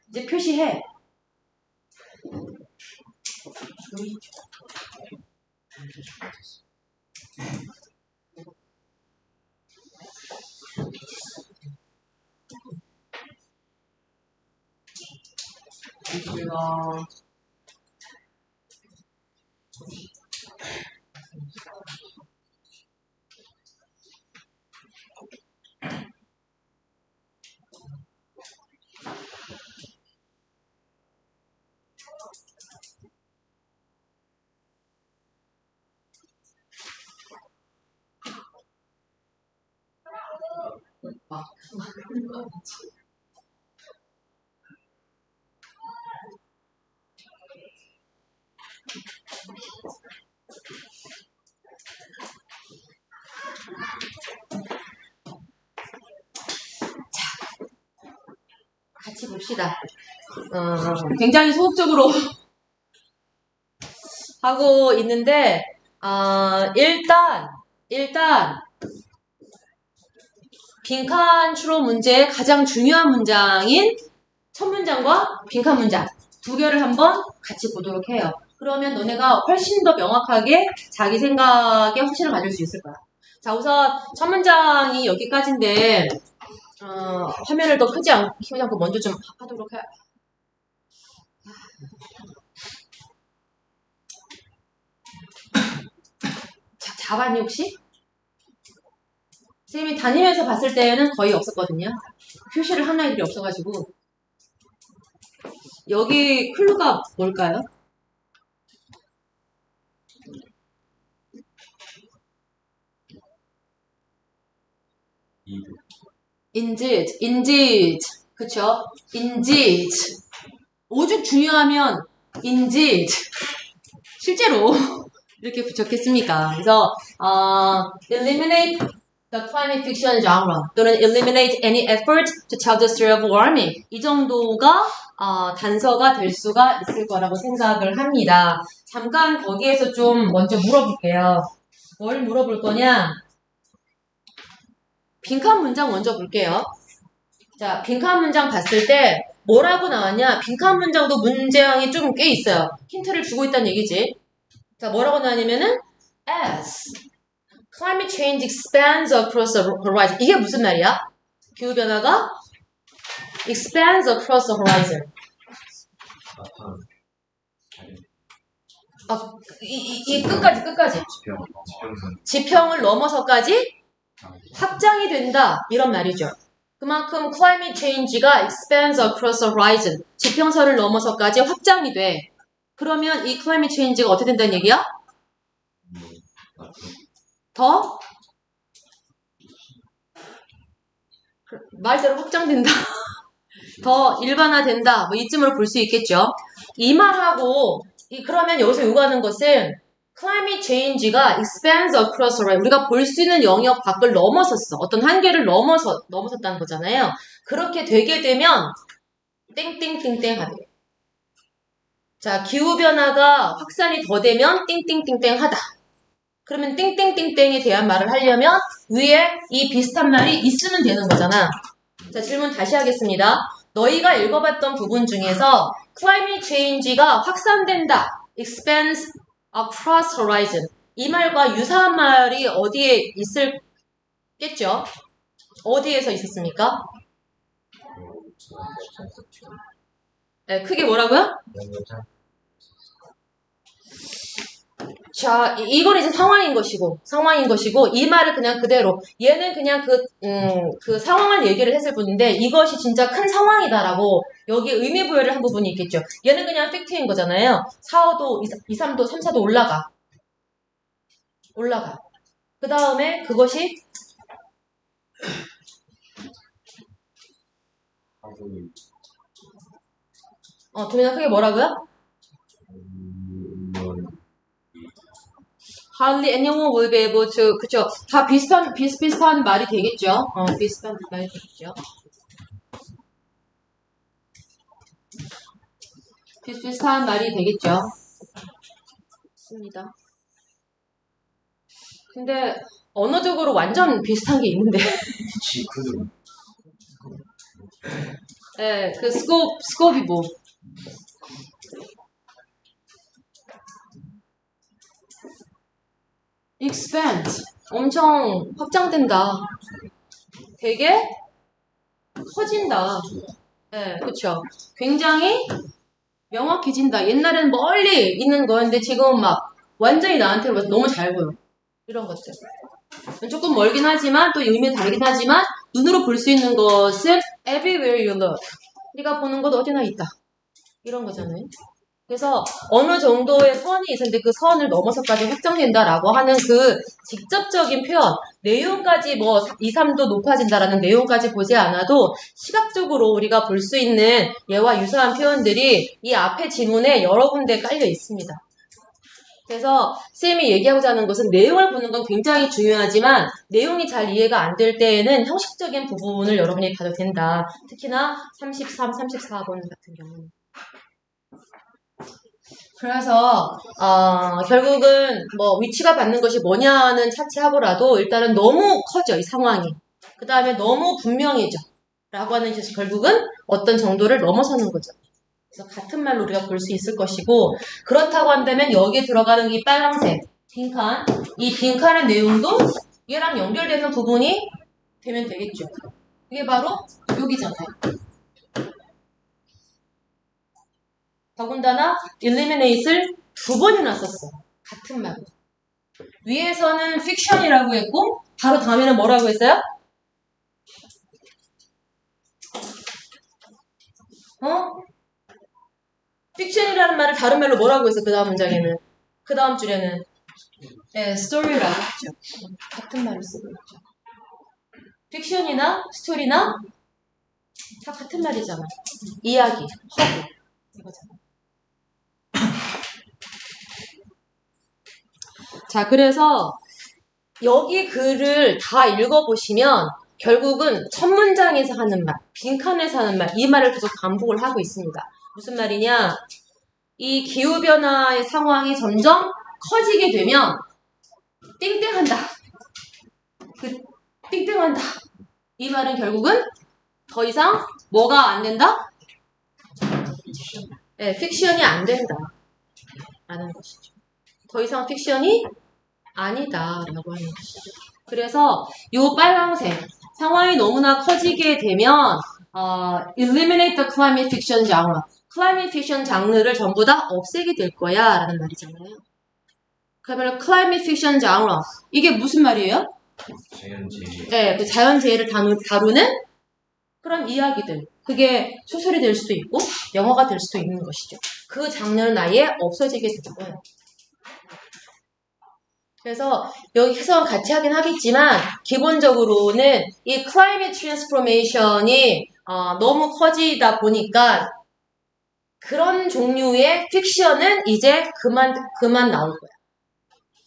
이제 표시해. 같이 봅시다. 굉장히 소극적으로 하고 있는데, 일단 빈칸 추론 문제의 가장 중요한 문장인 첫 문장과 빈칸 문장 두 개를 한번 같이 보도록 해요. 그러면 너네가 훨씬 더 명확하게 자기 생각에 확신을 가질 수 있을 거야. 자, 우선 첫 문장이 여기까지인데 화면을 더 키우지 않고 먼저 좀 하도록 해. 잡았니 혹시? 선생님이 다니면서 봤을 때는 거의 없었거든요. 표시를 한 아이들이 없어가지고. 여기 클루가 뭘까요? indeed. 그쵸? indeed. 오죽 중요하면 indeed. 실제로 이렇게 적겠습니까? 그래서 eliminate the climate fiction genre 또는 eliminate any effort to tell the story of warming. 이 정도가 단서가 될 수가 있을 거라고 생각을 합니다. 잠깐 거기에서 좀 먼저 물어볼게요. 뭘 물어볼 거냐? 빈칸 문장 먼저 볼게요. 자, 빈칸 문장 봤을 때 뭐라고 나왔냐? 빈칸 문장도 문제항이 좀 꽤 있어요. 힌트를 주고 있다는 얘기지. 자, 뭐라고 나왔냐면은 as climate change expands across the horizon. 이게 무슨 말이야? 기후변화가 expands across the horizon. 이 끝까지. 지평을 넘어서까지 확장이 된다. 이런 말이죠. 그만큼 climate change가 expands across the horizon. 지평선을 넘어서까지 확장이 돼. 그러면 이 climate change가 어떻게 된다는 얘기야? 더? 말대로 확장된다. 더 일반화된다. 뭐 이쯤으로 볼 수 있겠죠. 이 말하고 그러면 여기서 요구하는 것은 climate change가 expands across the horizon. 우리가 볼 수 있는 영역 밖을 넘어섰어. 어떤 한계를 넘어섰다는 거잖아요. 그렇게 되게 되면 땡땡땡땡 하대. 자, 기후변화가 확산이 더 되면 땡땡땡땡 하다. 그러면 땡땡땡땡에 대한 말을 하려면 위에 이 비슷한 말이 있으면 되는 거잖아. 자, 질문 다시 하겠습니다. 너희가 읽어봤던 부분 중에서 climate change가 확산된다. expands across horizon. 이 말과 유사한 말이 어디에 있을겠죠? 어디에서 있었습니까? 네, 크게 뭐라고요? 자, 이건 이제 상황인 것이고, 이 말을 그냥 그대로, 얘는 그냥 그 상황을 얘기를 했을 뿐인데, 이것이 진짜 큰 상황이다라고, 여기 의미부여를 한 부분이 있겠죠. 얘는 그냥 팩트인 거잖아요. 4호도, 2, 3도, 3, 4도 올라가. 그 다음에 그것이, 도민아 크게 뭐라고요? Hardly anyone will be able to, 그쵸. 다 비슷비슷한 말이 되겠죠. 비슷한 말이 되겠죠. 비슷비슷한 말이 되겠죠. 맞습니다. 근데 언어적으로 완전 비슷한 게 있는데. 네, 그 스코프이 뭐. expand. 엄청 확장된다. 되게 커진다. 네, 그쵸. 굉장히 명확해진다. 옛날에는 멀리 있는 거였는데 지금은 막 완전히 나한테 와서 너무 잘 보여. 이런 것들. 조금 멀긴 하지만 또 의미는 다르긴 하지만 눈으로 볼 수 있는 것은 everywhere you look. 네가 보는 곳 어디나 있다. 이런 거잖아요. 그래서 어느 정도의 선이 있었는데 그 선을 넘어서까지 확장된다라고 하는 그 직접적인 표현, 내용까지 뭐 2, 3도 높아진다라는 내용까지 보지 않아도 시각적으로 우리가 볼 수 있는 얘와 유사한 표현들이 이 앞에 지문에 여러 군데 깔려 있습니다. 그래서 쌤이 얘기하고자 하는 것은 내용을 보는 건 굉장히 중요하지만 내용이 잘 이해가 안 될 때에는 형식적인 부분을 여러분이 봐도 된다. 특히나 33, 34번 같은 경우는. 그래서 결국은 뭐 위치가 받는 것이 뭐냐는 차치하고라도 일단은 너무 커져 이 상황이. 그 다음에 너무 분명해져 라고 하는 것이 결국은 어떤 정도를 넘어서는 거죠. 그래서 같은 말로 우리가 볼 수 있을 것이고 그렇다고 한다면 여기에 들어가는 이 빨간색 빈칸 이 빈칸의 내용도 얘랑 연결되는 부분이 되면 되겠죠. 이게 바로 여기잖아요. 더군다나 eliminate을 2번이나 썼어. 같은 말로. 위에서는 fiction이라고 했고 바로 다음에는 뭐라고 했어요? fiction이라는 말을 다른 말로 뭐라고 했어? 그 다음 문장에는. 그 다음 줄에는 네, story라고 했죠. 같은 말을 쓰고 있죠. fiction이나 스토리나 다 같은 말이잖아. 이야기, 허구 이거잖아. 자, 그래서 여기 글을 다 읽어보시면 결국은 첫 문장에서 하는 말, 빈칸에서 하는 말, 이 말을 계속 반복을 하고 있습니다. 무슨 말이냐? 이 기후변화의 상황이 점점 커지게 되면 띵띵한다. 그 띵띵한다. 이 말은 결국은 더 이상 뭐가 안 된다? 네, 픽션이 안 된다. 라는 것이죠. 더 이상 픽션이 아니다라고 하는 것이죠. 그래서 이 빨강색 상황이 너무나 커지게 되면 eliminate the climate fiction genre. climate fiction 장르를 전부 다 없애게 될 거야 라는 말이잖아요. 그러면 climate fiction genre 이게 무슨 말이에요? 자연재해. 네, 그 자연재해를 다루는 그런 이야기들. 그게 소설이 될 수도 있고 영화가 될 수도 있는 것이죠. 그 장르는 아예 없어지게 되고요. 그래서 여기 해석은 같이 하긴 하겠지만 기본적으로는 이 climate transformation이 너무 커지다 보니까 그런 종류의 픽션은 이제 그만 나올 거야.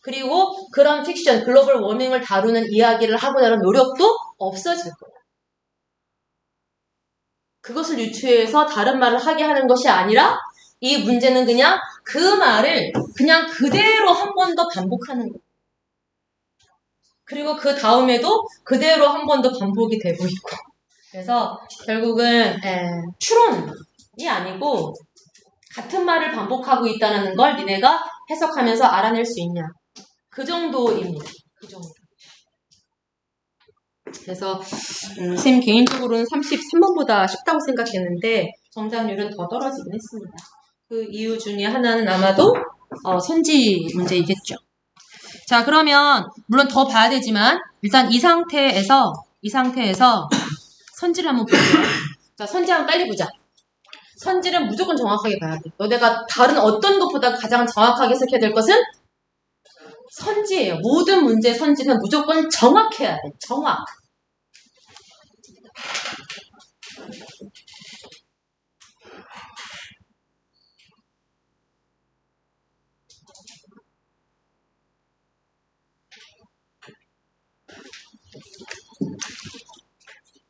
그리고 그런 픽션, 글로벌 워밍을 다루는 이야기를 하고자 하는 노력도 없어질 거야. 그것을 유추해서 다른 말을 하게 하는 것이 아니라 이 문제는 그냥 그 말을 그냥 그대로 한 번 더 반복하는 거야. 그리고 그 다음에도 그대로 한 번 더 반복이 되고 있고. 그래서 결국은 추론이 아니고 같은 말을 반복하고 있다는 걸 니네가 해석하면서 알아낼 수 있냐. 그 정도입니다. 그 정도. 그래서 쌤 개인적으로는 33번보다 쉽다고 생각했는데 정답률은 더 떨어지긴 했습니다. 그 이유 중에 하나는 아마도 선지 문제이겠죠. 자, 그러면 물론 더 봐야 되지만 일단 이 상태에서 선지를 한번 볼게요. 자, 선지 한번 빨리 보자. 선지는 무조건 정확하게 봐야 돼. 너네가 다른 어떤 것보다 가장 정확하게 해석해야 될 것은 선지예요. 모든 문제의 선지는 무조건 정확해야 돼. 정확.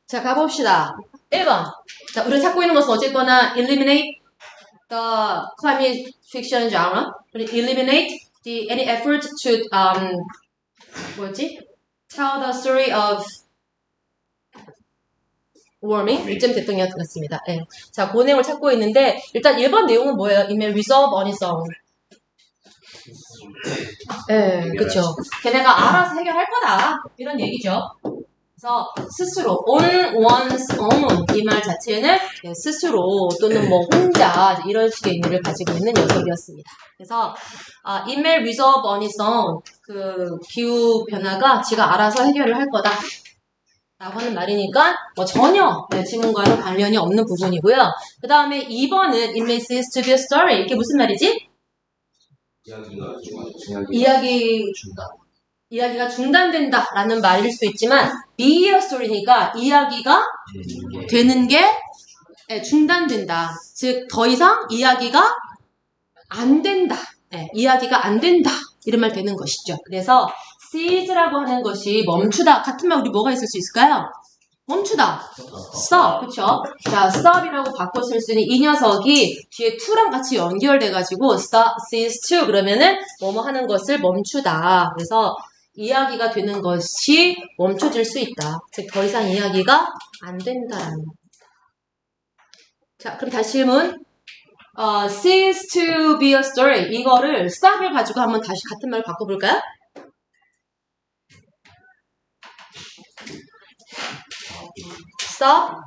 자, 가봅시다. 1번. 자, 우리가 찾고 있는 것은 어쨌거나 eliminate the climate fiction genre. Eliminate any effort to tell the story of warming. 이쯤 됐던 것 같습니다. 네. 자, 그 내용을 찾고 있는데 일단 1번 내용은 뭐예요? It may resolve on its own. 네, 그쵸. 걔네가 알아서 해결할 거다. 이런 얘기죠. 그래서 스스로 on one's own 이 말 자체는 스스로 또는 뭐 혼자 이런 식의 의미를 가지고 있는 녀석이었습니다. 그래서 it may resolve on its own 그 기후 변화가 지가 알아서 해결을 할 거다 라고 하는 말이니까 뭐 전혀 지문과는 관련이 없는 부분이고요. 그 다음에 2번은 it may cease to be a story. 이게 무슨 말이지? 이야기가 중단된다라는 말일 수 있지만 be a story니까 이야기가 되는 게 중단된다. 즉 더 이상 이야기가 안 된다. 이야기가 안 된다. 이런 말 되는 것이죠. 그래서 cease라고 하는 것이 멈추다. 같은 말 우리 뭐가 있을 수 있을까요? 멈추다. stop. 그쵸? 자, stop이라고 바꿔 쓸 수 있는 이 녀석이 뒤에 to랑 같이 연결돼가지고 stop, cease to 그러면은 뭐뭐 하는 것을 멈추다. 그래서 이야기가 되는 것이 멈춰질 수 있다. 즉, 더 이상 이야기가 안 된다라는 겁니다. 자, 그럼 다시 질문. cease to be a story. 이거를 stop을 가지고 한번 다시 같은 말로 바꿔볼까요? stop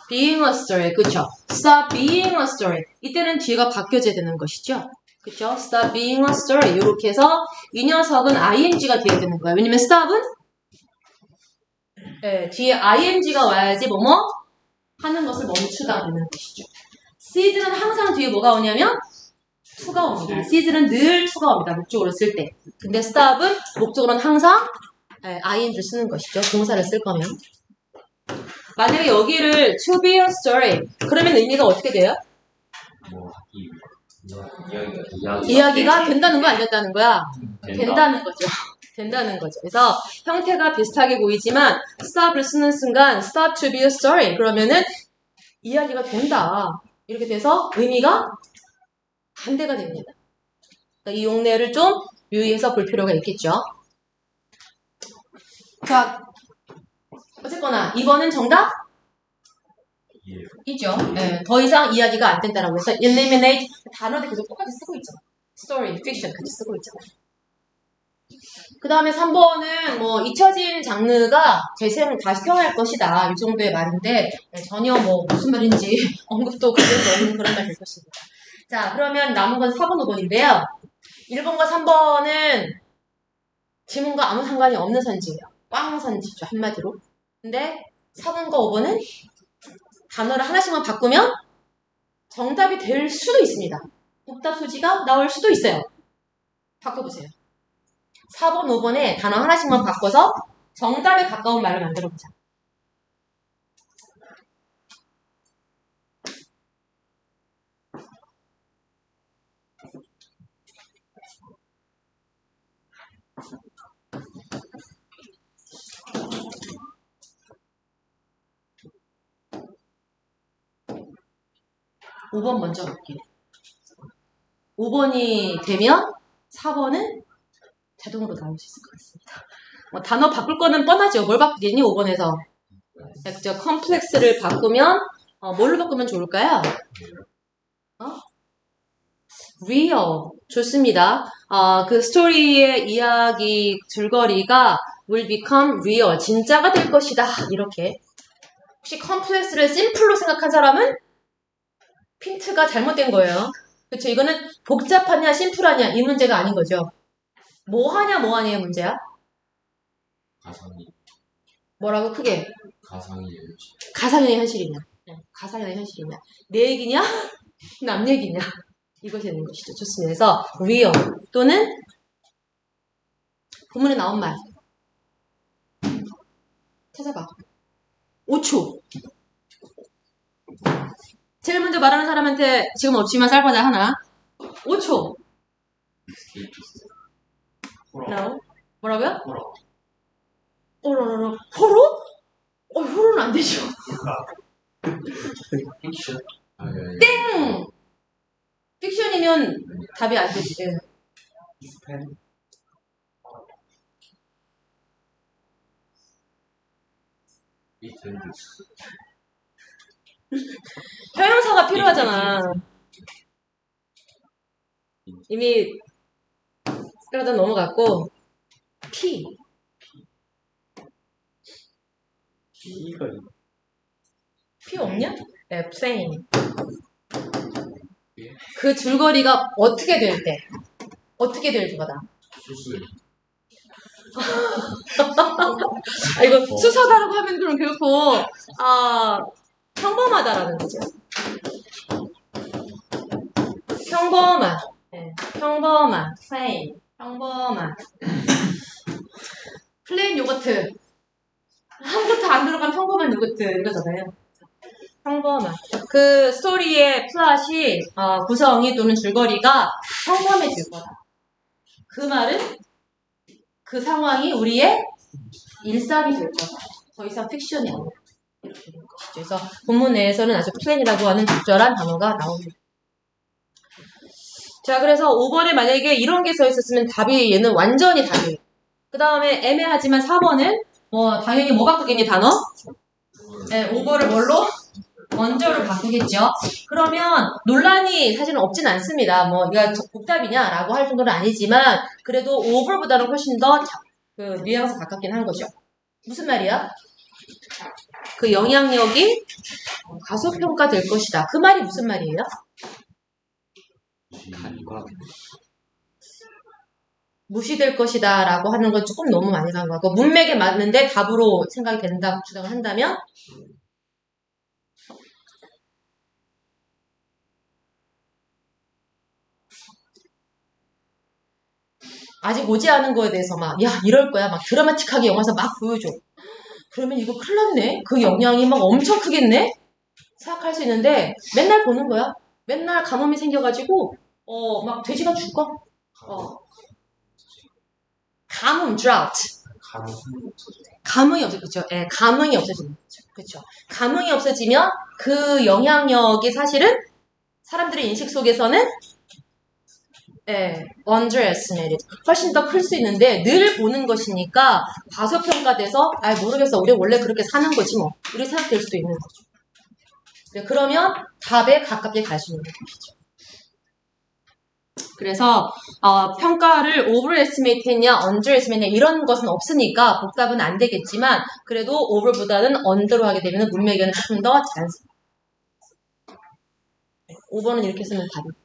being a story. 그쵸? stop being a story. 이때는 뒤가 바뀌어져야 되는 것이죠. 그쵸? stop being a story. 이렇게 해서 이 녀석은 ing가 돼야 되는 거예요. 왜냐면 stop은 뒤에 ing가 와야지 뭐뭐 하는 것을 멈추다 되는 것이죠. cease는 항상 뒤에 뭐가 오냐면 to가 옵니다. cease는 늘 to가 옵니다. 목적으로 쓸 때. 근데 stop은 목적으로는 항상 ing를 쓰는 것이죠. 동사를 쓸 거면. 만약에 여기를 to be a story 그러면 의미가 어떻게 돼요? 이야기가 된다는 거야 안 된다는 거야? 된다는 거죠. 된다는 거죠. 그래서 형태가 비슷하게 보이지만 stop을 쓰는 순간 stop to be a story 그러면은 이야기가 된다. 이렇게 돼서 의미가 반대가 됩니다. 그러니까 이 용례를 좀 유의해서 볼 필요가 있겠죠. 자, 어쨌거나 이번은 정답? 이죠. 더 이상 이야기가 안 된다라고 해서 eliminate 단어도 계속 똑같이 쓰고 있죠. story, fiction 같이 쓰고 있잖아요. 그 다음에 3번은 뭐 잊혀진 장르가 다시 태어날 것이다. 이 정도의 말인데 전혀 뭐 무슨 말인지 언급도 그대로 없는 그런 말 될 것입니다. 자, 그러면 남은 건 4번, 5번인데요. 1번과 3번은 지문과 아무 상관이 없는 선지예요. 꽝 선지죠, 한마디로. 근데 4번과 5번은 단어를 하나씩만 바꾸면 정답이 될 수도 있습니다. 복답 소지가 나올 수도 있어요. 바꿔보세요. 4번, 5번에 단어 하나씩만 바꿔서 정답에 가까운 말을 만들어보자. (5번) 먼저 볼게요. 5번이 되면 4번은 자동으로 나올 수 있을 것 같습니다. 단어 바꿀 거는 뻔하죠. 뭘 바꾸겠니? 5번에서. 그죠? 컴플렉스를 바꾸면 뭘로 바꾸면 좋을까요? real. 좋습니다. 그 스토리의 이야기 줄거리가 will become real. 진짜가 될 것이다. 이렇게. 혹시 컴플렉스를 심플로 생각한 사람은 핀트가 잘못된 거예요. 그쵸? 이거는 복잡하냐 심플하냐 이 문제가 아닌 거죠. 뭐 하냐 뭐 하냐의 문제야? 가상이. 뭐라고 크게? 가상이에요. 가상이냐 현실이냐? 가상이냐 현실이냐? 내 얘기냐? 남 얘기냐? 이것이 되는 것이죠. 좋습니다. 그래서 real 또는 본문에 나온 말 찾아봐. 5초. 제일 먼저 말하는 사람한테 지금 없지만 쌀과자 하나. 5초. No. 뭐라고요? 호러? 호러는 안 되죠. 픽션. 땡! 픽션이면 답이 안 되지. 예. 스팸. 이틀. 형용사가 필요하잖아. 이미 그러다 넘어갔고 P 이거 P 없냐? 네, plane. 그 줄거리가 어떻게 될 때? 어떻게 될 거다. 수술. 아, 이거 수사다라고 하면 그럼 그렇고, 평범하다라는 거죠. 평범한. 네, 평범한. plain. 평범한. 플레인 요거트. 아무것도 안 들어간 평범한 요거트. 이거잖아요. 평범한. 그 스토리의 플롯이, 구성이 또는 줄거리가 평범해질 거다. 그 말은 그 상황이 우리의 일상이 될 거다. 더 이상 픽션이 아니라. 이렇게 된 것이죠. 그래서 본문 내에서는 아주 플랜이라고 하는 적절한 단어가 나옵니다. 자, 그래서 5번에 만약에 이런 게 써 있었으면 답이 얘는 완전히 답이에요. 그 다음에 애매하지만 4번은 당연히 뭐 바꾸겠니 단어? 네, 5번을 뭘로? 원저로 바꾸겠죠. 그러면 논란이 사실은 없진 않습니다. 이거 복답이냐라고 할 정도는 아니지만 그래도 over보다는 훨씬 더 뉘앙스 가깝긴 한 거죠. 무슨 말이야? 그 영향력이 과소평가될 것이다. 그 말이 무슨 말이에요? 무시될 것이다 라고 하는 건 조금 너무 많이 간 거고 문맥에 맞는데 답으로 생각이 된다고 주장을 한다면 아직 오지 않은 거에 대해서 이럴 거야 막 드라마틱하게 영화에서 막 보여줘. 그러면 이거 큰일 났네. 그 영향이 막 엄청 크겠네. 생각할 수 있는데 맨날 보는 거야. 맨날 가뭄이 생겨가지고 막 돼지가 죽어. 가뭄, drought. 감흥이 없어지죠. 예, 감흥이 없어지는 거죠. 그렇죠. 감흥이 없어지면 그 영향력이 사실은 사람들의 인식 속에서는 underestimated. 훨씬 더 클 수 있는데 늘 보는 것이니까 과소평가돼서 모르겠어. 우리 원래 그렇게 사는 거지 뭐. 이렇게 생각될 수도 있는 거죠. 네, 그러면 답에 가깝게 갈 수 있는 것이죠. 그래서 평가를 overestimate 했냐 underestimate 했냐 이런 것은 없으니까 복답은 안 되겠지만 그래도 over보다는 under로 하게 되면 문맥에는 조금 더 자연스럽습니다. 5번은 이렇게 쓰면 답입니다.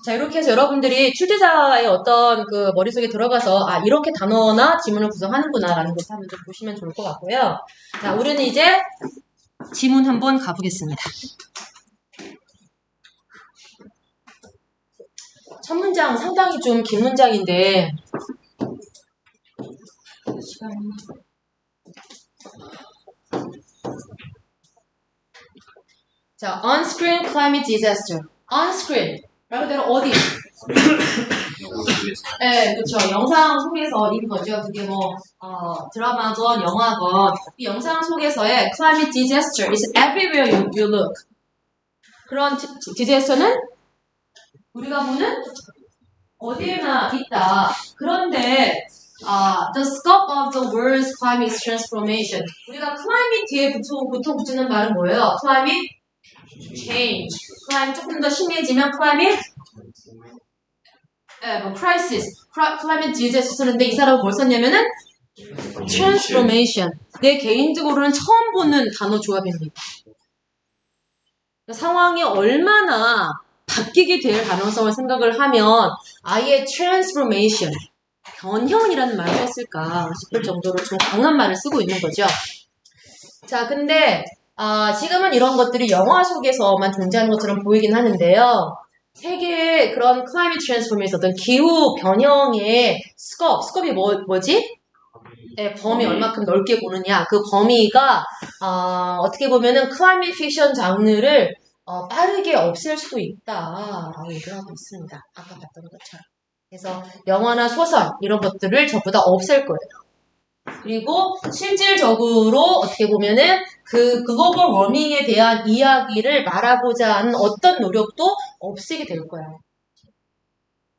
자, 이렇게 해서 여러분들이 출제자의 어떤 그 머릿속에 들어가서 이렇게 단어나 지문을 구성하는구나 라는 것을 한번 좀 보시면 좋을 것 같고요. 자, 우리는 이제 지문 한번 가보겠습니다. 첫 문장 상당히 좀 긴 문장인데 자, on-screen climate disaster. on-screen 말 그대로 어디? 네, 그렇죠. 영상 속에서 인 거죠. 그게 드라마건 영화건 이 영상 속에서의 climate disaster is everywhere you look. 그런 disaster는 우리가 보는 어디에나 있다. 그런데 the scope of the world's climate transformation. 우리가 climate 뒤에 보통 붙이는 말은 뭐예요? climate change. climate 조금 더 심해지면 climate crisis, climate disaster인데 이 사람은 뭘 썼냐면은 transformation. 내 개인적으로는 처음 보는 단어 조합입니다. 상황이 얼마나 바뀌게 될 가능성을 생각을 하면 아예 transformation, 변형이라는 말을 했을까 싶을 정도로 좀 강한 말을 쓰고 있는 거죠. 자, 근데 지금은 이런 것들이 영화 속에서만 존재하는 것처럼 보이긴 하는데요. 세계의 그런 climate transformation, 어떤 기후 변형의 scope이 뭐지? 네, 범위 얼마큼 넓게 보느냐. 그 범위가 어떻게 보면은 climate fiction 장르를 빠르게 없앨 수도 있다라고 얘기를 하고 있습니다. 아까 봤던 것처럼. 그래서 영화나 소설 이런 것들을 전부 다 없앨 거예요. 그리고 실질적으로 어떻게 보면은 그 글로벌 워밍에 대한 이야기를 말하고자 하는 어떤 노력도 없애게 될 거야.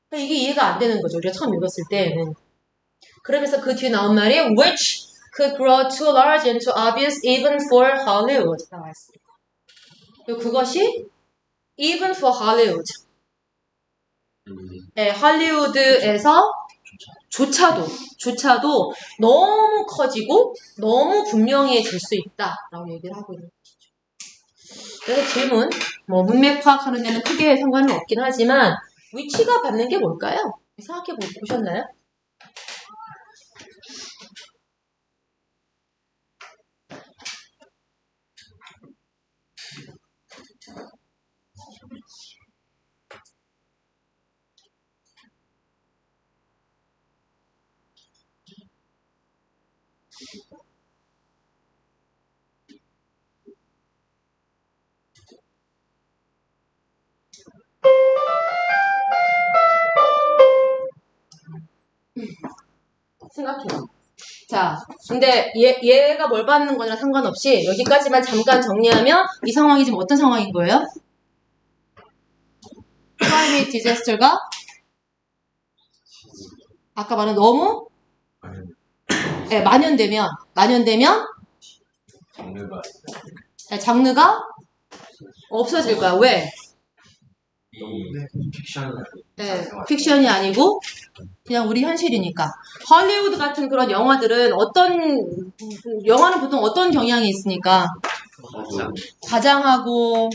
그러니까 이게 이해가 안 되는 거죠. 우리가 처음 읽었을 때는. 그러면서 그 뒤에 나온 말이 which could grow too large and too obvious even for Hollywood 나와 있습니다. 그리고 그것이 even for Hollywood. 네, 할리우드에서 조차도 너무 커지고 너무 분명해질 수 있다라고 얘기를 하고 있는 거죠. 그래서 질문, 뭐 문맥 파악하는 데는 크게 상관은 없긴 하지만 위치가 받는 게 뭘까요? 생각해 보셨나요? 생각해요. 자, 근데 얘가 뭘 받는 거랑 상관없이 여기까지만 잠깐 정리하면 이 상황이 지금 어떤 상황인 거예요? climate disaster가 아까 말한 너무 네, 만연되면 장르가 네, 장르가 없어질 거야. 왜? 픽션 네, 픽션이 아니고 그냥 우리 현실이니까. 할리우드 같은 그런 영화들은 영화는 보통 어떤 경향이 있습니까? 과장하고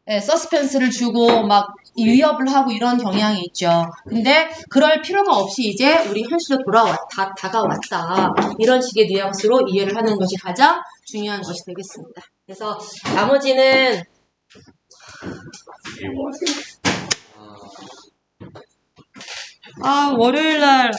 네, 서스펜스를 주고 막 위협을 하고 이런 경향이 있죠. 근데 그럴 필요가 없이 이제 우리 현실로 다가왔다. 이런 식의 뉘앙스로 이해를 하는 것이 가장 중요한 것이 되겠습니다. 그래서 나머지는 월요일날